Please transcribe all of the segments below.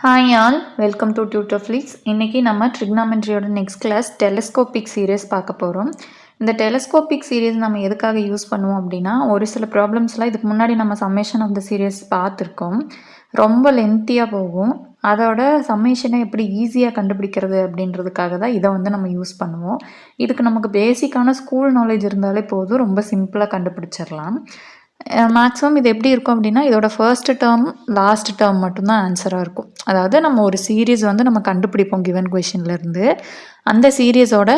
Hi all, welcome to Tutorflix. இன்றைக்கி நம்ம ட்ரிக்னாமெண்ட்ரியோட நெக்ஸ்ட் கிளாஸ் டெலஸ்கோபிக் சீரீஸ் பார்க்க போகிறோம். இந்த டெலஸ்கோபிக் சீரீஸ் நம்ம எதுக்காக யூஸ் பண்ணுவோம் அப்படின்னா, ஒரு சில ப்ராப்ளம்ஸ்லாம் இதுக்கு முன்னாடி நம்ம சம்மேஷன் ஆஃப் த சீரீஸ் பார்த்துருக்கோம். ரொம்ப லென்த்தியாக போகும். அதோட சம்மேஷனை எப்படி ஈஸியாக கண்டுபிடிக்கிறது அப்படின்றதுக்காக தான் இதை நம்ம யூஸ் பண்ணுவோம். இதுக்கு நமக்கு பேசிக்கான ஸ்கூல் நாலேஜ் இருந்தாலே போதும், ரொம்ப சிம்பிளாக கண்டுபிடிச்சிடலாம். மேக்ஸிமம் இது எப்படி இருக்கும் அப்படின்னா, இதோட ஃபர்ஸ்ட் டேர்ம் லாஸ்ட் டேர்ம் மட்டும்தான் ஆன்சராக இருக்கும். அதாவது நம்ம ஒரு சீரீஸ் நம்ம கண்டுபிடிப்போம் கிவன் கொஷின்லேருந்து. அந்த சீரீஸோட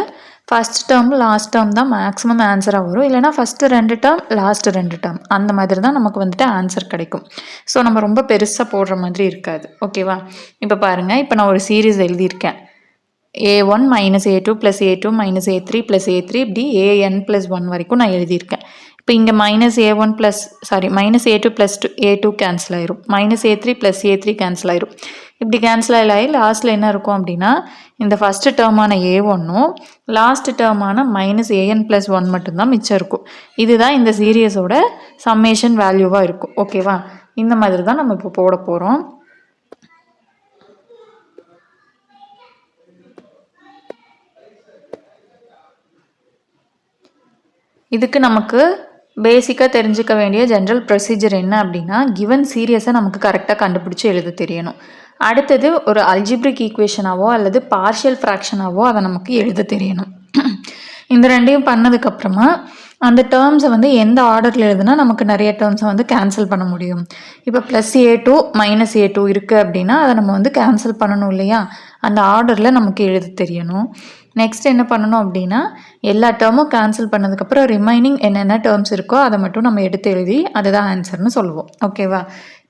ஃபஸ்ட் டேர்ம் லாஸ்ட் டேர்ம் தான் மேக்ஸிமம் ஆன்சராக வரும். இல்லைனா ஃபஸ்ட்டு 2 டேர்ம் லாஸ்ட்டு 2 டேர்ம் அந்த மாதிரி தான் நமக்கு ஆன்சர் கிடைக்கும். ஸோ நம்ம ரொம்ப பெருசாக போடுற மாதிரி இருக்காது. ஓகேவா? இப்போ பாருங்கள், இப்போ நான் ஒரு சீரீஸ் எழுதியிருக்கேன். a1 - a2 + a2 - a3 + a3 இப்படி an+1 வரைக்கும் நான் எழுதியிருக்கேன். இப்போ இங்கே -a1 plus -a2 + a2 cancel ஆயிரும். -a3 + a3 கேன்சல் ஆயிரும். இப்படி கேன்சல் ஆகி லாஸ்ட்டில் என்ன இருக்கும் அப்படின்னா, இந்த ஃபஸ்ட்டு டேர்மான a1ம் லாஸ்ட் டேர்மான -an+1 மட்டும்தான் மிச்சம் இருக்கும். இதுதான் இந்த சீரியஸோட சம்மேஷன் வேல்யூவாக இருக்கும். ஓகேவா? இந்த மாதிரி தான் நம்ம இப்போ போட போகிறோம். இதுக்கு நமக்கு பேசிக்காக தெரிஞ்சுக்க வேண்டிய ஜென்ரல் ப்ரொசீஜர் என்ன அப்படின்னா, கிவன் சீரியஸை நமக்கு கரெக்டாக கண்டுபிடிச்சி எழுத தெரியணும். அடுத்தது ஒரு அல்ஜிப்ரிக் ஈக்குவேஷனாவோ அல்லது பார்ஷியல் ஃப்ராக்ஷனாவோ அதை நமக்கு எழுத தெரியணும். இந்த ரெண்டையும் பண்ணதுக்கப்புறமா அந்த டேர்ம்ஸை எந்த ஆர்டரில் எழுதுனா நமக்கு நிறைய டேர்ம்ஸை கேன்சல் பண்ண முடியும். இப்போ +a2 - a2 இருக்குது அப்படின்னா அதை நம்ம கேன்சல் பண்ணணும் இல்லையா? அந்த ஆர்டரில் நமக்கு எழுத தெரியணும். நெக்ஸ்ட் என்ன பண்ணணும் அப்படின்னா, எல்லா டேர்மும் கேன்சல் பண்ணதுக்கப்புறம் ரிமைனிங் என்னென்ன டேர்ம்ஸ் இருக்கோ அதை மட்டும் நம்ம எடுத்து எழுதி அதுதான் ஆன்சர்னு சொல்லுவோம். ஓகேவா?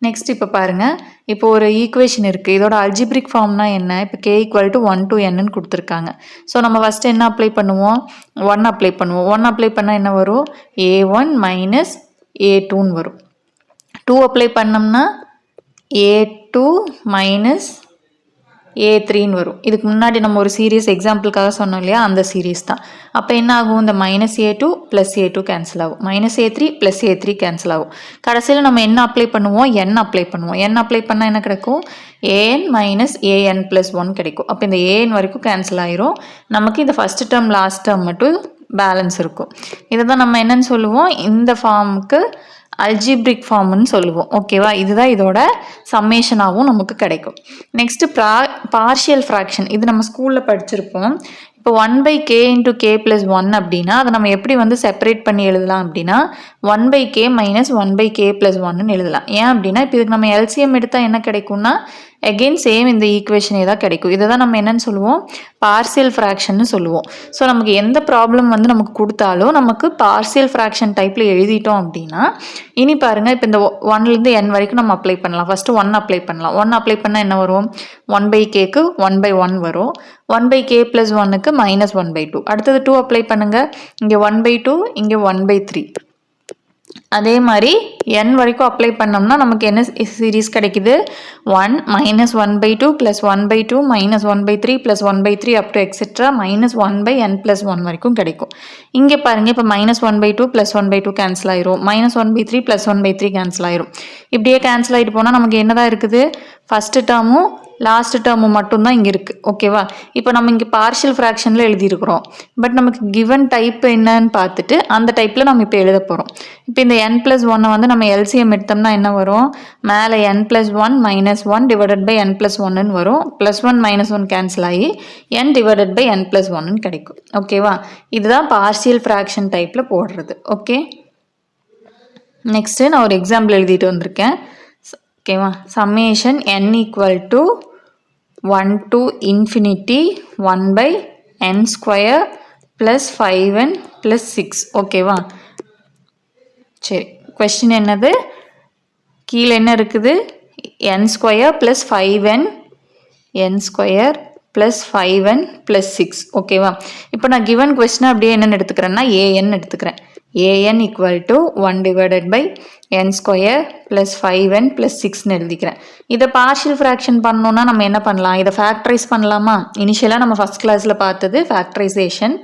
நெக்ஸ்ட் இப்போ பாருங்கள், இப்போ ஒரு ஈக்குவேஷன் இருக்குது. இதோட அல்ஜிப்ரிக் ஃபார்ம்னா என்ன? இப்போ k = 1 to n கொடுத்துருக்காங்க. ஸோ நம்ம ஃபஸ்ட்டு என்ன அப்ளை பண்ணுவோம்? 1 அப்ளை பண்ணுவோம். 1 அப்ளை பண்ணால் என்ன வரும்? a1 - a2ன்னு வரும். 2 அப்ளை பண்ணோம்னா a2 - a3ன்னு வரும். இதுக்கு முன்னாடி நம்ம ஒரு சீரீஸ் எக்ஸாம்பிளுக்காக சொன்னோம் இல்லையா? அந்த சீரீஸ் தான். அப்போ என்ன ஆகும்? இந்த -a2 + a2 கேன்சல் ஆகும். -a3 + a3 கேன்சல் ஆகும். கடைசியில் நம்ம என்ன அப்ளை பண்ணுவோம்? n அப்ளை பண்ணுவோம். n அப்ளை பண்ணால் என்ன கிடைக்கும்? an - an+1 கிடைக்கும். அப்போ இந்த an வரைக்கும் கேன்சல் ஆயிரும். நமக்கு இந்த ஃபஸ்ட் டேர்ம் லாஸ்ட் டேர்ம் மட்டும் பேலன்ஸ் இருக்கும். இதை தான் நம்ம என்னன்னு சொல்லுவோம்? இந்த ஃபார்முக்கு அல்ஜிப்ரிக் ஃபார்ம்னு சொல்லுவோம். ஓகேவா? இதுதான் இதோட சம்மேஷனாகவும் நமக்கு கிடைக்கும். Next partial fraction. இது நம்ம ஸ்கூலில் படிச்சிருப்போம். இப்போ 1/k × k + 1 அப்படின்னா அதை நம்ம எப்படி செப்பரேட் பண்ணி எழுதலாம் அப்படின்னா 1/k - 1/k + 1ன்னு எழுதலாம். ஏன் அப்படின்னா, இப்போ இதுக்கு நம்ம எல்சிஎம் எடுத்தால் என்ன கிடைக்கும்னா அகெயின் சேம் இந்த ஈக்குவேஷனே தான் கிடைக்கும். இதை தான் நம்ம என்னன்னு சொல்லுவோம்? பார்சியல் ஃப்ராக்ஷன்னு சொல்லுவோம். ஸோ நமக்கு எந்த ப்ராப்ளம் நமக்கு கொடுத்தாலும் நமக்கு பார்சியல் ஃப்ராக்ஷன் டைப்பில் எழுதிட்டோம் அப்படின்னா, இனி பாருங்கள், இப்போ இந்த 1லேருந்து n வரைக்கும் நம்ம அப்ளை பண்ணலாம். ஃபஸ்ட்டு 1 அப்ளை பண்ணலாம். 1 அப்ளை பண்ணால் என்ன வரும்? 1/kக்கு 1/1 வரும். 1/k + 1க்கு -1/2. அடுத்தது 2 அப்ளை பண்ணுங்கள். இங்கே 1/2, இங்கே 1/3. அதே மாதிரி n வரைக்கும் அப்ளை பண்ணோம்னா நமக்கு என்ன சீரீஸ் கிடைக்குது? 1 - 1/2 + 1/2 - 1/3 + 1/3 அப் டு எக்ஸெட்ரா -1/n+1 வரைக்கும் கிடைக்கும். இங்கே பாருங்கள், இப்போ -1/2 + 1/2 கேன்சல் ஆயிரும். -1/3 + 1/3 கேன்சல் ஆயிரும். இப்படியே கேன்சல் ஆகிட்டு போனால் நமக்கு என்னதான் இருக்குது? ஃபஸ்ட்டு டேர்மும் லாஸ்ட் டேர்மு மட்டும்தான் இங்கே இருக்குது. ஓகேவா? இப்போ நம்ம இங்கே பார்ஷியல் ஃப்ராக்ஷனில் எழுதியிருக்கிறோம். பட் நமக்கு கிவன் டைப் என்னன்னு பார்த்துட்டு அந்த டைப்பில் நம்ம இப்போ எழுத போகிறோம். இப்போ இந்த n+1 நம்ம எல்சிஎம் எடுத்தோம்னா என்ன வரும்? மேலே n+1 - 1 / n+1ன்னு வரும். +1 - 1 கேன்சல் ஆகி n / n+1ன்னு கிடைக்கும். ஓகேவா? இதுதான் பார்ஷியல் ஃப்ராக்ஷன் டைப்பில் போடுறது. ஓகே, நெக்ஸ்ட்டு நான் ஒரு எக்ஸாம்பிள் எழுதிட்டு வந்திருக்கேன். ஓகேவா? Summation n = 1 to ∞ 1/n² + 5n + 6. ஓகேவா? சரி, கொஸ்டின் என்னது? கீழே என்ன இருக்குது? n² + 5n n² + 5n + 6. ஓகேவா? இப்போ நான் கிவன் கொஸ்டினை அப்படியே என்னென்னு எடுத்துக்கிறேன்னா an எடுத்துக்கிறேன். an equal to 1 divided by n square plus 5n plus 6ன்னு எழுதிக்கிறேன். இதை பார்ஷியல் ஃப்ராக்ஷன் பண்ணணும்னா நம்ம என்ன பண்ணலாம்? இதை ஃபேக்டரைஸ் பண்ணலாமா? இனிஷியலாக நம்ம ஃபஸ்ட் கிளாஸில் பார்த்தது ஃபேக்டரைசேஷன்,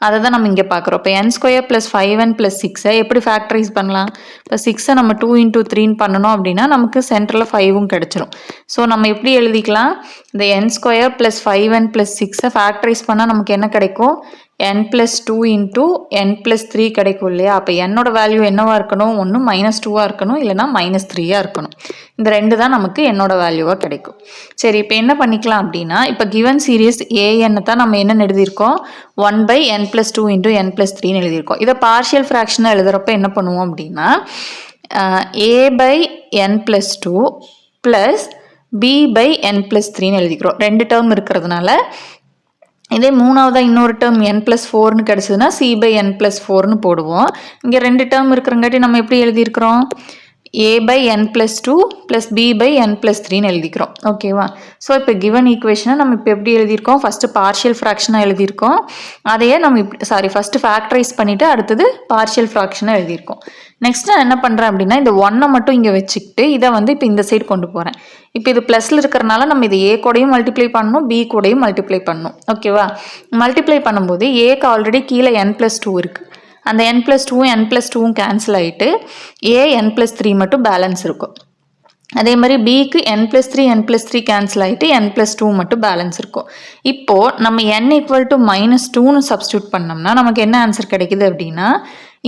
அதை தான் நம்ம இங்கே பார்க்குறோம். இப்போ n square plus 5n plus 6 எப்படி ஃபேக்டரைஸ் பண்ணலாம்? இப்போ 6 நம்ம 2 into 3ன்னு பண்ணணும் அப்படின்னா நமக்கு சென்டரில் 5ம் கிடச்சிரும். ஸோ நம்ம எப்படி எழுதிக்கலாம்? இந்த n square plus 5n plus 6 factorise பண்ணால் நமக்கு என்ன கிடைக்கும்? n plus 2 into n plus 3 கிடைக்கும் இல்லையா? அப்போ என்னோட வேல்யூ என்னவாக இருக்கணும்? ஒன்று -2 இருக்கணும், இல்லைனா -3 இருக்கணும். இந்த ரெண்டு தான் நமக்கு என்னோட வேல்யூவாக கிடைக்கும். சரி, இப்போ என்ன பண்ணிக்கலாம் அப்படின்னா, இப்போ கிவன் சீரியஸ் an தான் நம்ம என்ன எழுதியிருக்கோம்? 1 by n plus 2 into n plus 3ன்னு எழுதியிருக்கோம். இதை பார்ஷியல் ஃப்ராக்ஷனாக எழுதுகிறப்ப என்ன பண்ணுவோம் அப்படின்னா, a by n plus 2 plus b by n plus 3ன்னு எழுதிக்கிறோம். ரெண்டு டேர்ம் இருக்கிறதுனால இதே மூணாவதா இன்னொரு term n plus 4ன்னு கிடச்சதுன்னா c by n plus 4ன்னு போடுவோம். இங்கே ரெண்டு டேர்ம் இருக்கிறங்காட்டி நம்ம எப்படி எழுதியிருக்கிறோம்? a by n plus 2 plus b by n plus 3ன்னு எழுதிக்கிறோம். ஓகேவா? ஸோ இப்போ கிவன் ஈக்குவேஷனை நம்ம இப்போ எப்படி எழுதியிருக்கோம்? ஃபஸ்ட்டு பார்ஷியல் ஃப்ராக்ஷனாக எழுதியிருக்கோம். அதையே நம்ம ஃபஸ்ட்டு ஃபேக்டரைஸ் பண்ணிவிட்டு அடுத்தது பார்ஷியல் ஃப்ராக்ஷனாக எழுதியிருக்கோம். நெக்ஸ்ட் நான் என்ன பண்ணுறேன் அப்படின்னா, இந்த 1 மட்டும் இங்கே வச்சுக்கிட்டு இதை இப்போ இந்த சைடு கொண்டு போகிறேன். இப்போ இது ப்ளஸில் இருக்கிறனால நம்ம இது ஏ கூடையும் மல்டிப்ளை பண்ணணும், பி கூடையும் மல்டிப்ளை பண்ணணும். ஓகேவா? மல்டிப்ளை பண்ணும்போது ஏக்கு ஆல்ரெடி கீழே n plus 2 இருக்குது. அந்த n plus 2 n plus 2 cancel ஆகிட்டு ஏ n plus 3 மட்டும் பேலன்ஸ் இருக்கும். அதே மாதிரி பிக்கு n plus 3 n plus 3 cancel ஆகிட்டு n plus 2 மட்டும் பேலன்ஸ் இருக்கும். இப்போது நம்ம n equal to -2ன்னு சப்ஸ்டியூட் பண்ணோம்னா நமக்கு என்ன ஆன்சர் கிடைக்குது அப்படின்னா,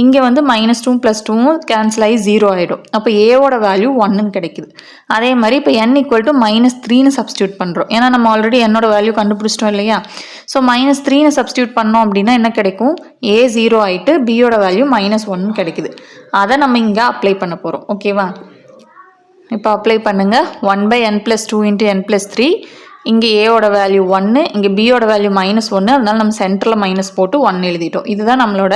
இங்கே -2 + 2 கேன்சல் ஆகி 0 ஆகிடும். அப்போ ஏவோட வேல்யூ 1ன்னு கிடைக்குது. அதே மாதிரி இப்போ n equal to -3ன்னு சப்ஸ்டியூட் பண்ணுறோம். ஏன்னா நம்ம ஆல்ரெடி என்னோட வேல்யூ கண்டுபிடிச்சிட்டோம் இல்லையா? ஸோ -3ன்னு சப்ஸ்டியூட் பண்ணோம் அப்படின்னா என்ன கிடைக்கும்? a 0 ஆகிட்டு பியோட வேல்யூ -1 கிடைக்குது. அதை நம்ம இங்கே அப்ளை பண்ண போகிறோம். ஓகேவா? இப்போ அப்ளை பண்ணுங்கள். 1 by n plus 2 into n plus 3. இங்கே ஏவோட வேல்யூ 1, இங்கே பியோட வேல்யூ -1, அதனால நம்ம சென்டரில் மைனஸ் போட்டு 1 எழுதிட்டோம். இதுதான் நம்மளோட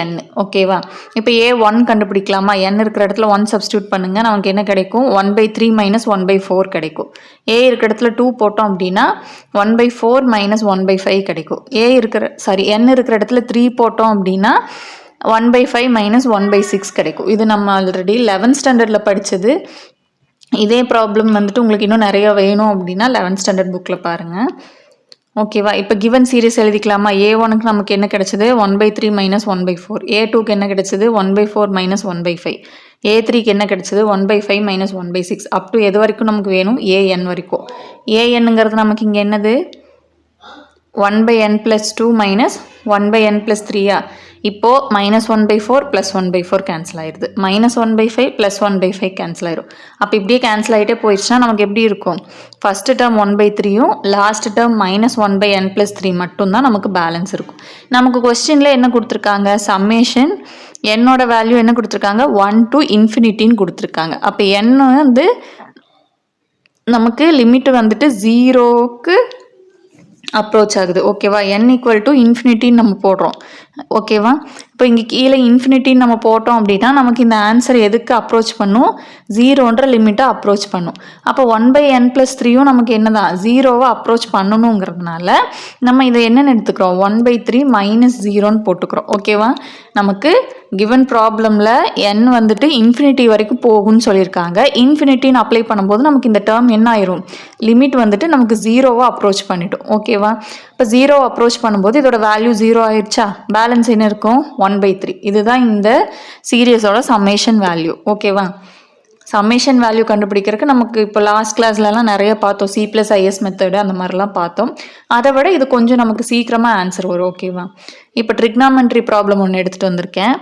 an. ஓகேவா? இப்போ a1 கண்டுபிடிக்கலாமா? n இருக்கிற இடத்துல 1 சப்ஸ்டியூட் பண்ணுங்கள். நமக்கு என்ன கிடைக்கும்? 1/3 - 1/4 கிடைக்கும். a இருக்கிற இடத்துல 2 போட்டோம் அப்படின்னா 1/4 - 1/5 கிடைக்கும். n இருக்கிற இடத்துல 3 போட்டோம் அப்படின்னா 1/5 - 1/6 கிடைக்கும். இது நம்ம ஆல்ரெடி 11th ஸ்டாண்டர்டில் படித்தது. இதே ப்ராப்ளம் உங்களுக்கு இன்னும் நிறைய வேணும் அப்படின்னா 11th ஸ்டாண்டர்ட் புக்கில் பாருங்கள். ஓகேவா? இப்போ கிவன் சீரிஸ் எழுதிக்கலாமா? a1க்கு நமக்கு என்ன கிடைச்சது? 1/3 - 1/4. a2க்கு என்ன கிடைச்சது? 1/4 - 1/5. a3க்கு என்ன கிடைச்சது? 1/5 - 1/6. அப் டு எது வரைக்கும் நமக்கு வேணும்? an வரைக்கும். anங்கிறது நமக்கு இங்கே என்னது? 1/n plus 2 - 1/n plus 3. இப்போது -1/4 + 1/4 கேன்சல் ஆயிடுது. -1/5 + 1/5 கேன்சல் ஆயிடும். அப்போ இப்படியே கேன்சல் ஆகிட்டே போயிடுச்சுன்னா நமக்கு எப்படி இருக்கும்? ஃபஸ்ட்டு டேர்ம் 1/3யும் லாஸ்ட் டேர்ம் -1/n plus 3 மட்டும்தான் நமக்கு பேலன்ஸ் இருக்கும். நமக்கு கொஸ்டினில் என்ன கொடுத்துருக்காங்க? சம்மேஷன் என்னோட வேல்யூ என்ன கொடுத்துருக்காங்க? 1 to ∞ கொடுத்துருக்காங்க. அப்போ n நமக்கு லிமிட் 0க்கு அப்ரோச் ஆகுது. ஓகேவா? n equal to ∞ நம்ம போடுறோம். ஓகேவா? இப்போ இங்கே கீழே ∞ நம்ம போட்டோம் அப்படின்னா நமக்கு இந்த ஆன்சர் எதுக்கு அப்ரோச் பண்ணும்? 0ன்ற லிமிட்டை அப்ரோச் பண்ணும். அப்போ 1/n plus 3யும் நமக்கு என்னதான்? 0வை அப்ரோச் பண்ணணுங்கிறதுனால நம்ம இதை என்னென்னு எடுத்துக்கிறோம்? 1/3 - 0ன்னு போட்டுக்கிறோம். ஓகேவா? நமக்கு கிவன் ப்ராப்ளமில் n ∞ வரைக்கும் போகும்னு சொல்லியிருக்காங்க. ∞ அப்ளை பண்ணும்போது நமக்கு இந்த டேர்ம் என்ன ஆயிரும்? லிமிட் நமக்கு 0வை அப்ரோச் பண்ணிட்டோம். ஓகேவா? இப்போ 0 அப்ரோச் பண்ணும்போது இதோட வேல்யூ 0 ஆயிடுச்சா? பேலன்ஸ் என்ன இருக்கும்? 1/3. இதுதான் இந்த சீரியஸோட சம்மேஷன் வேல்யூ. ஓகேவா? சம்மேஷன் வேல்யூ கண்டுபிடிக்கிறதுக்கு நமக்கு இப்போ லாஸ்ட் கிளாஸ்லலாம் நிறைய பார்த்தோம். C+IS மெத்தடு அந்த மாதிரிலாம் பார்த்தோம். அதை விட இது கொஞ்சம் நமக்கு சீக்கிரமாக ஆன்சர் வரும். ஓகேவா? இப்போ ட்ரிக்னாமெண்ட்ரி ப்ராப்ளம் ஒன்று எடுத்துகிட்டு வந்திருக்கேன்.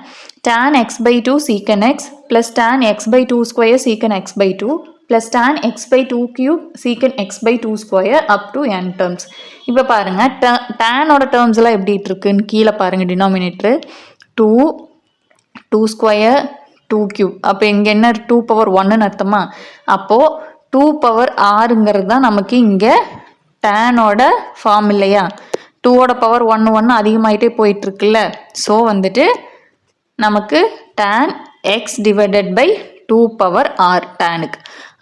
tan x/2 secant x plus tan x/2 square secant x/2 plus tan x/2 cube secant x/2 square up to n terms. இப்போ பாருங்கள், டேனோட டேர்ம்ஸ்லாம் எப்படி இருக்குன்னு கீழே பாருங்கள். Denominator 2 square 2 cube. அப்போ இங்கே என்ன? 2^1ன்னு அர்த்தமா? அப்போது 2^r தான் நமக்கு இங்கே டேனோட ஃபார்ம் இல்லையா? 2ஓட பவர் 1 அதிகமாகிட்டே போயிட்டுருக்குல்ல. ஸோ நமக்கு tan x divided by 2 power r டேனுக்கு.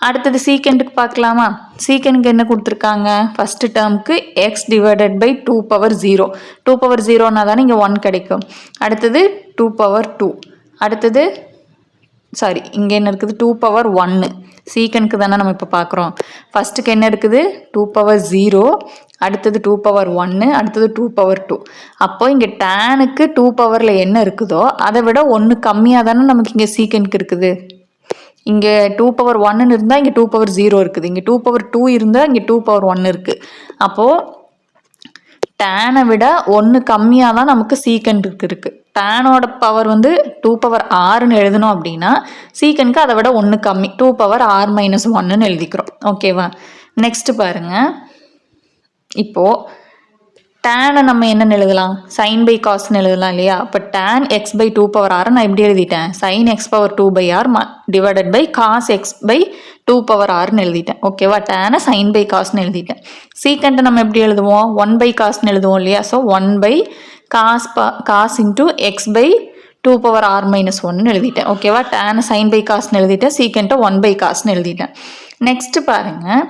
அடுத்தது சீக்கெண்ட்டுக்கு பார்க்கலாமா? சீக்கெண்ட்டுக்கு என்ன கொடுத்துருக்காங்க? ஃபஸ்ட்டு டேர்முக்கு x divided by 2 power 0. 2 power 0னா தானே இங்கே 1 கிடைக்கும். அடுத்தது 2 பவர் 2. அடுத்தது இங்கே என்ன இருக்குது? 2 பவர் 1. சீக்கனுக்கு தானே நம்ம இப்போ பார்க்குறோம். ஃபஸ்ட்டுக்கு என்ன இருக்குது? 2 பவர் 0. அடுத்தது 2 பவர் 1. அடுத்தது 2 பவர் 2. அப்போ இங்கே டேனுக்கு 2 பவரில் என்ன இருக்குதோ அதை விட 1 கம்மியாக தானே நமக்கு இங்கே சீக்கனுக்கு இருக்குது. இங்கே 2 பவர் 1 இருந்தால் இங்கே 2 பவர் 0 இருக்குது. இங்கே 2 பவர் 2 இருந்தால் இங்கே 2 பவர் 1 இருக்குது. அப்போது டேனை விட 1 கம்மியாக தான் நமக்கு சீக்கனுக்கு இருக்குது. டேனோட பவர் 2 பவர் ஆறுன்னு எழுதணும் அப்படின்னா சீக்கனுக்கு அதை விட 1 கம்மி 2 பவர் ஆர் மைனஸ் 1ன்னு எழுதிக்கிறோம். ஓகேவா? நெக்ஸ்ட்டு பாருங்கள். இப்போது டேனை நம்ம என்னென்னு எழுதலாம்? சைன் பை காஸ்ன்னு எழுதலாம் இல்லையா? அப்போ tan x by 2 power r நான் எப்படி எழுதிட்டேன்? Sine x power 2 by r divided by cos x by 2 power ஆர்னு எழுதிட்டேன். ஓகேவா? டேனை சைன் பை காஸ்ன்னு எழுதிட்டேன். சீக்கண்ட்டை நம்ம எப்படி எழுதுவோம்? 1 பை காஸ்ன்னு எழுதுவோம் இல்லையா? So 1 by cos into x by 2 power r minus 1ன்னு எழுதிட்டேன். ஓகேவா? டேனை சைன் பை காஸ்ன்னு எழுதிட்டேன். சீக்கண்ட்டை 1 பை காஸ்ன்னு எழுதிட்டேன். நெக்ஸ்ட்டு பாருங்கள்.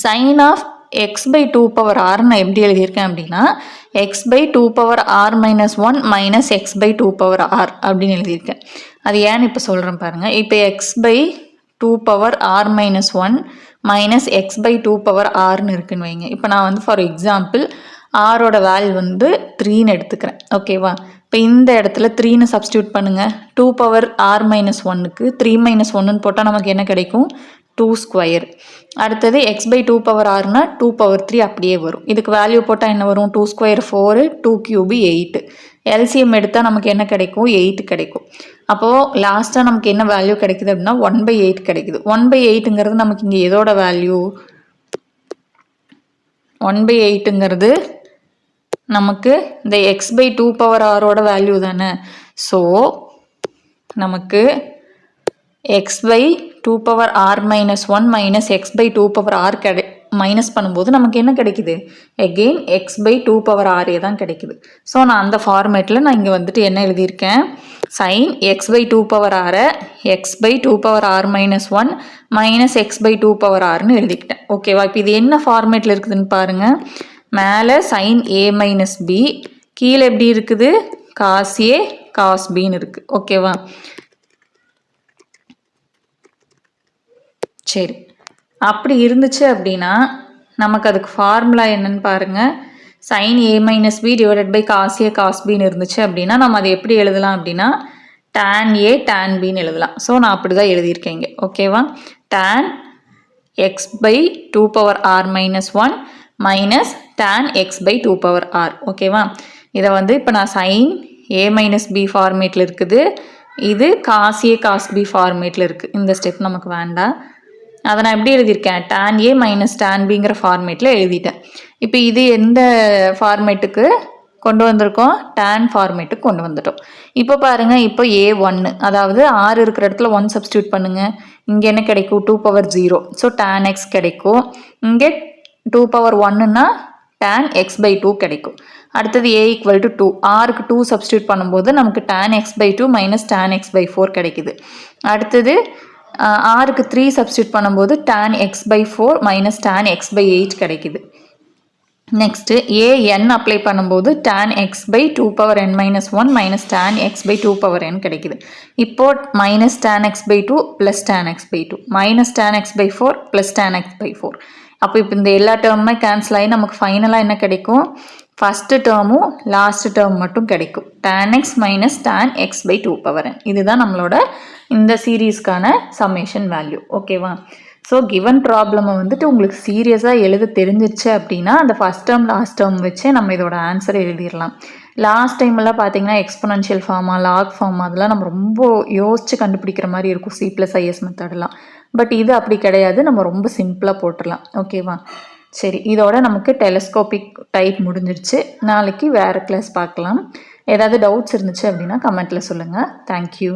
Sine of x by 2 power r நான் எப்படி எழுதியிருக்கேன் அப்படின்னா x by 2 power r minus 1 minus x by 2 power r அப்படின்னு எழுதியிருக்கேன். அது ஏன்னு இப்போ சொல்கிறேன் பாருங்கள். இப்போ x by 2 power r minus 1 minus x by 2 power ஆர்னு இருக்குன்னு வைங்க. இப்போ நான் ஃபார் எக்ஸாம்பிள் ஆரோட வேல்யூ 3ன்னு எடுத்துக்கிறேன். ஓகேவா? இப்போ இந்த இடத்துல 3ன்னு சப்ஸ்டியூட் பண்ணுங்கள். 2 பவர் ஆர் மைனஸ் 1க்கு 3 மைனஸ் 1ன்னு போட்டால் நமக்கு என்ன கிடைக்கும்? 2 ஸ்கொயர். அடுத்தது எக்ஸ் பை 2 பவர் ஆர்னா 2 பவர் 3 அப்படியே வரும். இதுக்கு வேல்யூ போட்டால் என்ன வரும்? 2 ஸ்கொயர் 4, 2 கியூபு 8. எல்சிஎம் எடுத்தால் நமக்கு என்ன கிடைக்கும்? 8 கிடைக்கும். அப்போது லாஸ்ட்டாக நமக்கு என்ன வேல்யூ கிடைக்குது அப்படின்னா 1/8 கிடைக்குது. 1/8ங்கிறது நமக்கு இங்கே எதோட வேல்யூ? 1/8ங்கிறது நமக்கு இந்த எக்ஸ் பை 2 பவர் ஆரோட வேல்யூ தானே. ஸோ நமக்கு x by 2 power r minus 1 minus x by 2 power r minus பண்ணும்போது நமக்கு என்ன கிடைக்குது? எகெயின் எக்ஸ் பை 2 பவர் ஆரே தான் கிடைக்குது. ஸோ நான் அந்த ஃபார்மேட்டில் நான் இங்கே என்ன எழுதியிருக்கேன்? சைன் எக்ஸ் பை 2 பவர் ஆரை x by 2 power r minus 1 minus x by 2 power ஆர்னு எழுதிக்கிட்டேன். ஓகேவா? இப்போ இது என்ன ஃபார்மேட்டில் இருக்குதுன்னு பாருங்கள். மேலே சைன் ஏ மைனஸ் பி, கீழே எப்படி இருக்குது? காஸ் ஏ காஸ் பின்னு இருக்குது. ஓகேவா? சரி, அப்படி இருந்துச்சு அப்படின்னா நமக்கு அதுக்கு ஃபார்முலா என்னன்னு பாருங்கள். Sine a minus b divided by cos a cos பின்னு இருந்துச்சு அப்படின்னா நம்ம அதை எப்படி எழுதலாம் அப்படின்னா டேன் ஏ டேன் பின்னு எழுதலாம். ஸோ நான் அப்படி தான் எழுதியிருக்கேன் இங்கே. ஓகேவா? Tan x by 2 power r minus 1 minus tan x by 2 power r. ஓகேவா? இதை இப்போ நான் சைன் ஏ மைனஸ் பி ஃபார்மேட்டில் இருக்குது. இது காஸ் ஏ காஸ் பி ஃபார்மேட்டில் இருக்குது. இந்த ஸ்டெப் நமக்கு வேண்டாம். அதை நான் எப்படி எழுதியிருக்கேன்? டேன் ஏ மைனஸ் டேன் பிங்கிற ஃபார்மேட்டில் எழுதிட்டேன். இப்போ இது எந்த ஃபார்மேட்டுக்கு கொண்டு வந்திருக்கோம்? டேன் ஃபார்மேட்டுக்கு கொண்டு வந்துட்டோம். இப்போ பாருங்கள். இப்போ A1 அதாவது ஆறு இருக்கிற இடத்துல 1 சப்ஸ்டியூட் பண்ணுங்கள். இங்கே என்ன கிடைக்கும்? 2 பவர் 0. ஸோ டேன் எக்ஸ் கிடைக்கும். இங்கே 2 பவர் 1ன்னா டேன் எக்ஸ் பை 2 கிடைக்கும். அடுத்தது A = 2. ஆருக்கு 2 சப்ஸ்டியூட் பண்ணும்போது நமக்கு tan x by 2 minus tan x by 4 கிடைக்குது. அடுத்தது ஆருக்கு 3 சப்ஸ்டியூட் பண்ணும்போது tan x by 4 minus tan x by 8 கிடைக்குது. நெக்ஸ்ட்டு ஏஎன் அப்ளை பண்ணும்போது tan x by 2 power n minus 1 minus tan x by 2 power n கிடைக்குது. இப்போ minus tan x by 2 plus tan x by 2 minus tan x by 4 plus tan x by 4. அப்போ இப்போ இந்த எல்லா டேர்முமே cancel ஆகி நமக்கு ஃபைனலாக என்ன கிடைக்கும்? ஃபஸ்ட்டு டேர்மும் லாஸ்ட் டேர்ம் மட்டும் கிடைக்கும். Tan x minus tan x by 2 power n. இதுதான் நம்மளோட இந்த சீரீஸ்க்கான சம்மேஷன் வேல்யூ. ஓகேவா? ஸோ கிவன் ப்ராப்ளமை உங்களுக்கு சீரியஸாக எழுத தெரிஞ்சிருச்சு அப்படின்னா அந்த ஃபஸ்ட் டேர்ம் லாஸ்ட் டேர்ம் வச்சு நம்ம இதோட ஆன்சரை எழுதிடலாம். லாஸ்ட் டைமெல்லாம் பார்த்தீங்கன்னா எக்ஸ்பொனன்ஷியல் ஃபார்மா லாக் ஃபார்மா அதெல்லாம் நம்ம ரொம்ப யோசித்து கண்டுபிடிக்கிற மாதிரி இருக்கும் C+IS மெத்தடெலாம். பட் இது அப்படி கிடையாது. நம்ம ரொம்ப சிம்பிளாக போட்டுடலாம். ஓகேவா? சரி, இதோட நமக்கு டெலஸ்கோபிக் டைப் முடிஞ்சிருச்சு. நாளைக்கு வேறு கிளாஸ் பார்க்கலாம். ஏதாவது டவுட்ஸ் இருந்துச்சு அப்படின்னா கமெண்ட்டில் சொல்லுங்கள். தேங்க்யூ.